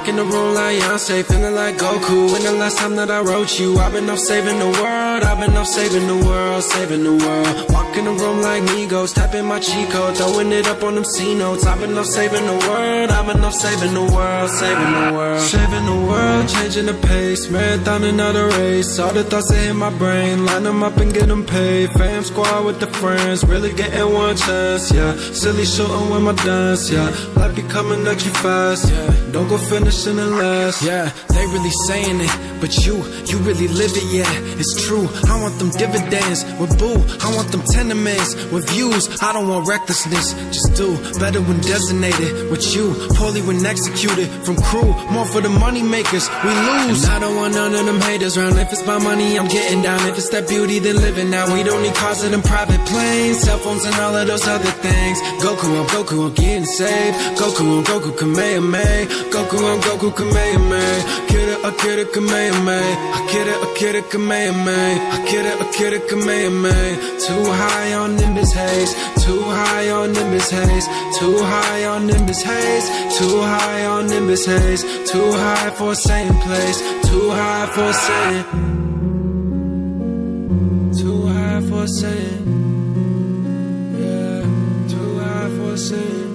Walk in the room like Beyonce, feeling like Goku. When the last time that I wrote you, I've been off saving the world, I've been off saving the world, saving the world. Walk in the room like Migos, tapping my cheat code, throwing it up on them C notes. I've been off saving the world, I've been off saving the world, saving the world. Saving the world, changing the pace, marathon another race. All the thoughts that hit my brain, line them up and get them paid. Fam squad with the friends, really getting one chance, yeah. Silly shooting with my dance, yeah. Life be coming at you fast, yeah. Don't go finishing it last, yeah. They really saying it, but you really live it, yeah. It's true, I want them dividends with boo. I want them tenements with views. I don't want recklessness, just do better when designated with you. Poorly when executed from crew, more for the money makers, we lose. And I don't want none of them haters round. If it's my money, I'm getting down. If it's that beauty, then living now. We don't need cars and them private planes, cell phones and all of those other things. Goku, I'm getting saved. Goku, Kamehameha. Goku, Kamehameha. Akira, Kamehameha. Akira, Kamehameha. Akira, Kamehameha. Too high on Nimbus haze. Too high on Nimbus haze. Too high on Nimbus haze. Too high on Nimbus haze. Too high for a Sayan place. Too high for a Sayan. Too high for a Sayan. Yeah. Too high for a Sayan.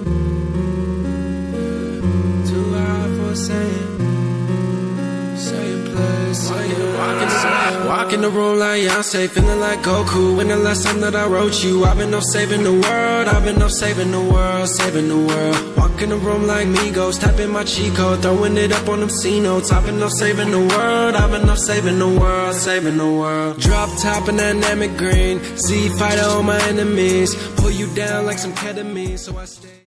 Yeah. Too high for a Sayan. Same place. Walk in the room like Beyonce, feeling like Goku. When the last time that I wrote you, I've been off saving the world, I've been off saving the world, saving the world. Walk in the room like Migos, tapping my cheat code, throwing it up on them C notes. I've been off saving the world, I've been off saving the world, saving the world. Drop top in dynamic green, Z fighter on my enemies, pull you down like some ketamine, so I stay.